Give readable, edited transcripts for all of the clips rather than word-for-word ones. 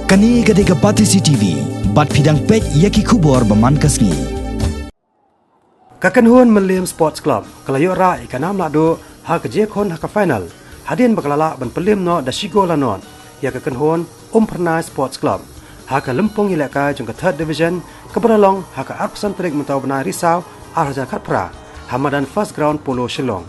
Kani gadega Patisi TV, bat pidang pek yaki kubor baman kasni. Kakanhuan Meliam Sports Club, kalayo ra ikanam lado, ha keje kon ha ke final. Hadin bakalala ban pelim no da shigo lanon. Ya kakanhuan Pernai Sports Club. Ha ke lempung ilaka jong ke third division, keberalong ha ke arpsan terik mentau benai risau, arhaja khatpra, hamadan first ground polo Shillong.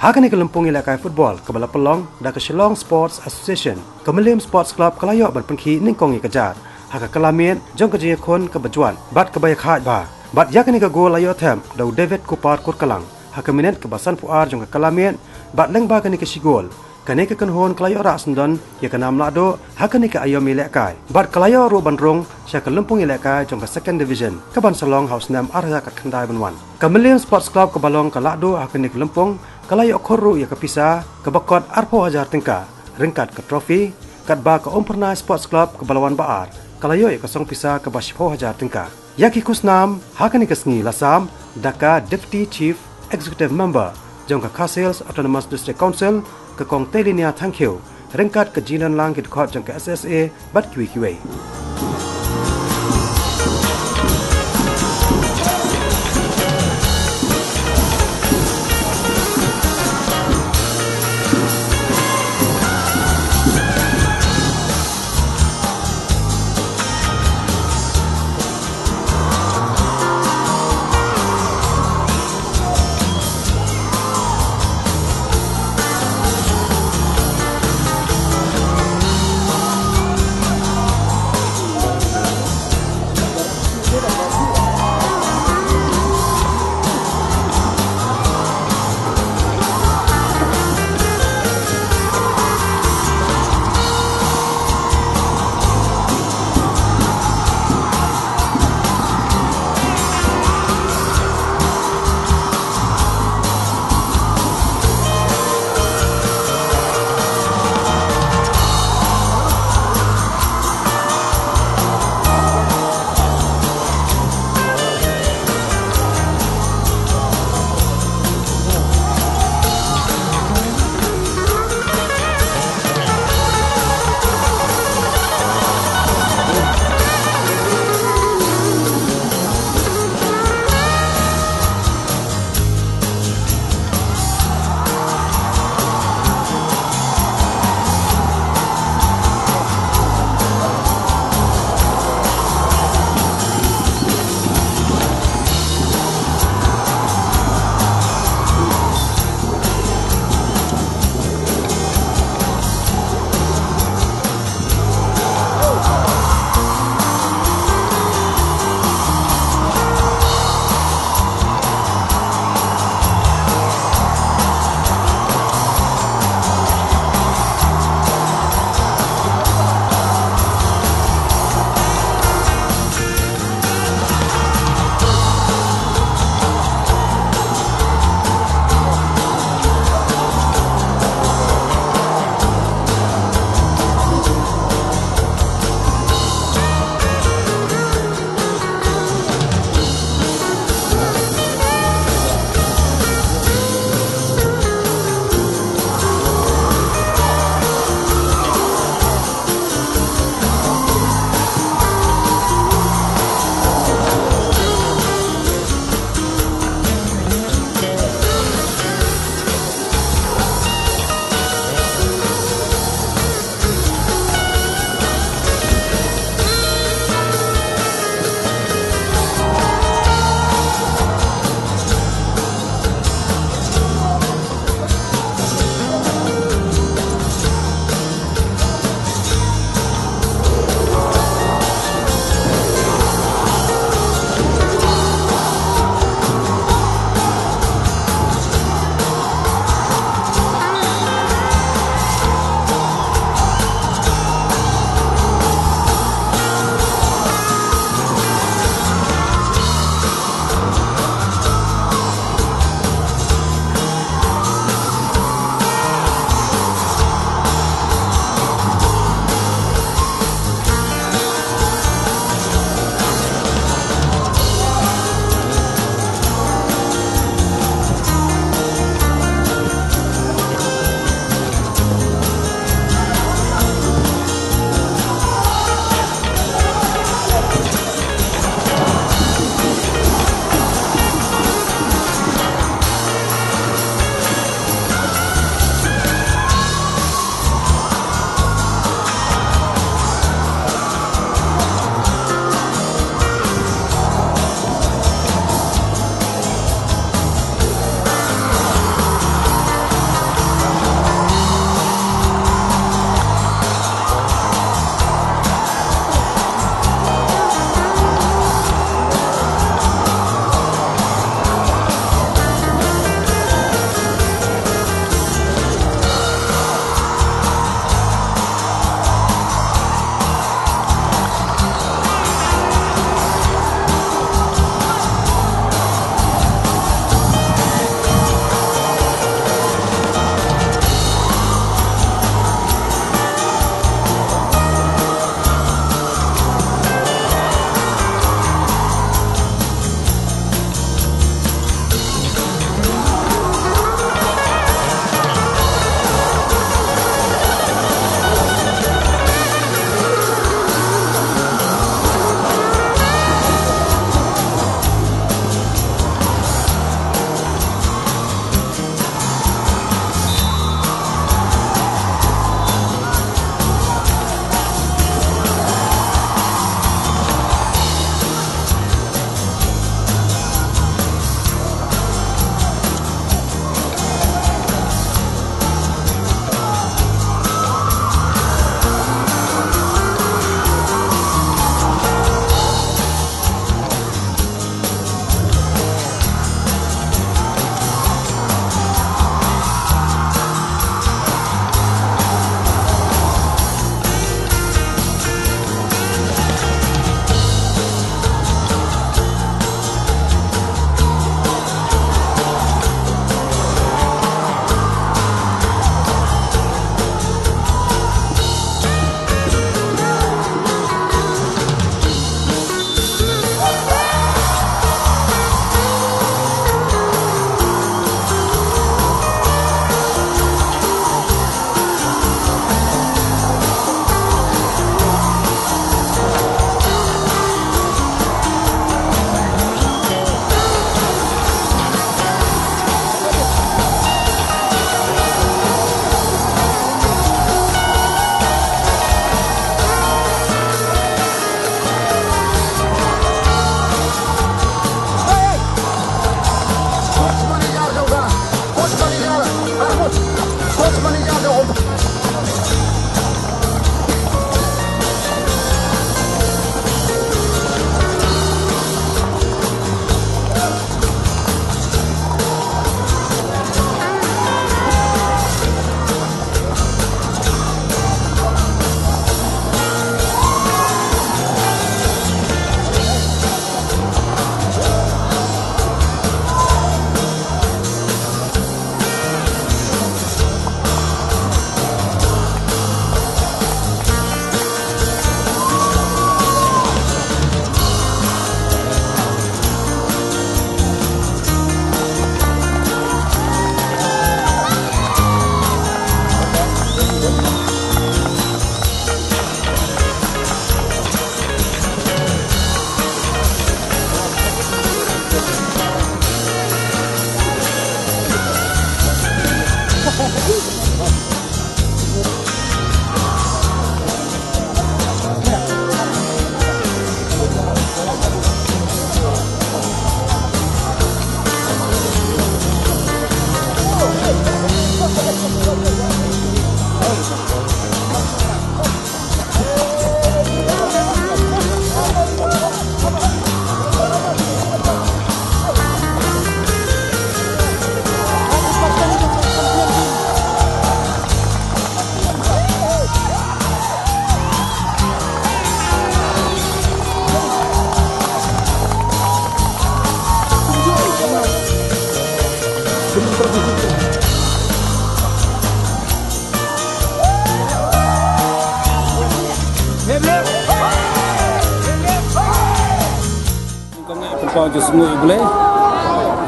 Hakani ke lempung ilaka football ke bala pelong da ke Shillong Sports Association. Ke Meliam Sports Club kalayo ban pengki ningkong ikajat. Ha ke kelamin jong keje kon ke bejuan, bat ke bayak haj ba. Bat yakni ke gol layo tem dau David Kupar Kur Kalang. Ha ke minit ke basan puar jong ke kelamin, bat leng ba kani ke sigol. Kani ke kenhon kelayo ra sendon ya ke nam lado ha kani ke ayom ilek bat kelayo ru bandrong sya ke lempung ilek jong ke second division ke ban Salong House Nam arha kat kendai benwan ke Meliam Sports Club ke balong ke lado ha kani ke lempung kelayo koru ya ke pisah ke bakot arpo ajar tingka ringkat ke trofi kat ba ke Pernai Sports Club ke balawan baar kelayo ya ke song pisah ke bashipo ajar tingka yaki kusnam ha kani ke sngi lasam daka Deputy Chief Executive Member jong ke Khasils Autonomous District Council ke kong telinia thank you ringkat ke jinan lang ke kot jong ke SSA bat QQA. pau je semua boleh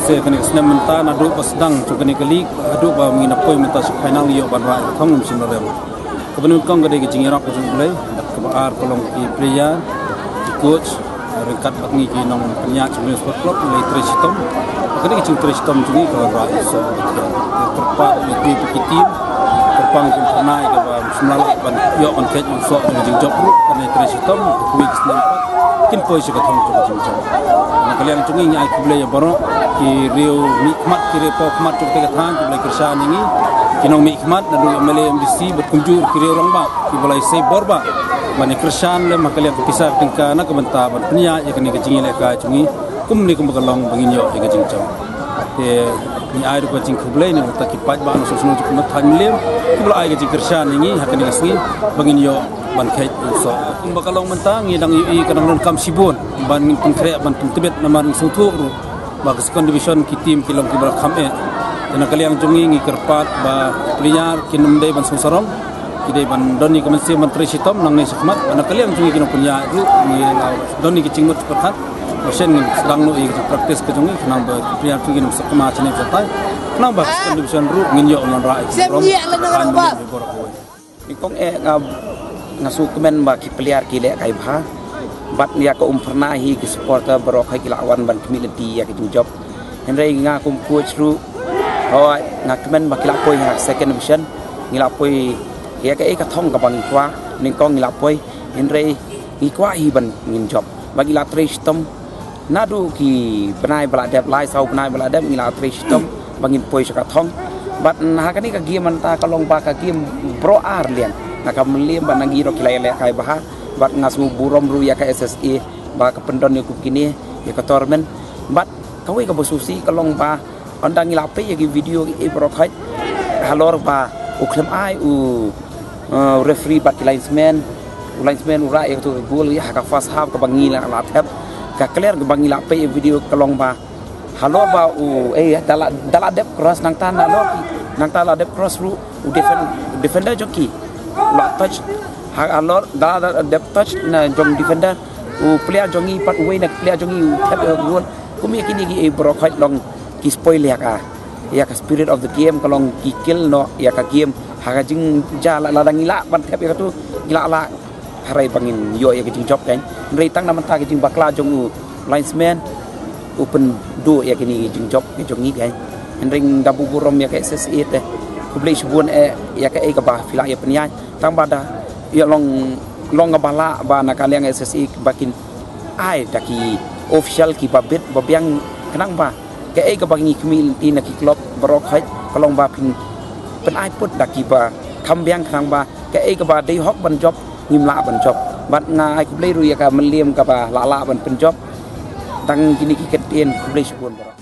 saya kena senam mentah adu pas sedang cuma kena kali adu ba mengina poi mentah final yo ban rai thong musim rem kebenar kong gede ke jingirak pun boleh kebar kolong ki player ki coach rekat bakni ki nong penya cuma sport club mulai tresitom kena ke tresitom jungi ke rai so terpak di tim terpang ke naik ke ba semala ban yo ban ke so jing job kena tresitom week senam kin poi se ke thong jing job kalian jungi nyai kublai ya baro ki riu mikmat ki repo kmat tu ke thang ki boleh kerja ni kinong mikmat na du mele MDC berkunjur ki riu rong ba ki boleh sei borba mane kerja le makalian kisah tingka na ke benta ban penia ya kini kecing le ka jungi kum ni kum kalong bangin yo ke jing jong te ni ai ko jing kublai ni ta ki pat ba no so no kum than lem ki boleh ai ke jing kerja ni hakani asli bangin yo ban kai so kum bakalong mentang ni dang ui kadang non kam sibun ban min pun kre ban pun tibet namar sung thu ru ba sekon division ki tim kilong ki bal kham e tena kaliang jungi ngi kerpat ba player kinum dei ban sung sarong ki dei ban doni kemensi menteri sitom nang nei sakmat ana kaliang jungi kinong punya ru ni doni ki cingmut perhat mosen sedang no i praktis ke jungi kenang ba player tu kinum sakma chane satai kenang ba sekon division ru ngin yo non ra rom ni kong ngasu kemen ba ki player ki le kai bha bat ya ko pernah hi ki supporter berok hai ki lawan ban community ya ki job henry nga kum coach ru hoi nga kemen ba ki la poi ha second division ngi la poi ya ka e ka thong ka bang kwa ni kong ngi la poi henry ngi kwa hi ban ngin job bagi la tre stom nadu ki benai bala dep lai sau benai bala dep ngi la tre stom bangin poi ka thong bat ha ka ni ka game man ta ka long ba ka game pro ar lian nakam meliam ban nagi ro kilai le kai bah bat ngasu burom ru ya ka SSA ba ka pendon ni ku kini ya ka tormen bat kawi ka bosusi kalong ba ondang ilape ya ki video e brokhai halor ba u klem ai u referee bat linesman ura ya tu gol ya ka fast half ka bangi la la thep ka clear ka bangi lape ya video kalong ba halor ba u dala dep cross nang tan na lo nang ta la dep cross ru u defender joki la touch ha alor da depth touch na jong defender u player jongi pat we na player jongi tap gol kumi kini gi bro khait long ki spoil ya ka spirit of the game kalong ki kill no ya ka game ha ka jing ja la dangila ban tap ya tu gila la harai bangin yo ya ki jing job kan rei tang na man ta ki jing bakla jong u linesman open do ya kini jing job ki jongi kan ring dabu burom ya ka SSA te kublai subun ya ka ka ba fila ya penya tang bada ya long ngabala ba na kaliang SSI bakin ai daki official ki babet babiang kenang ba ke ka bangi community na ki club barok hai kalong ba pin pen ai put daki ba kambiang kenang ba ke ka ba dei hok ban job ngimla ban job bat ngai kublai ru ya ka meliam ka ba la ban pen job tang kini ki ketien kublai subun barok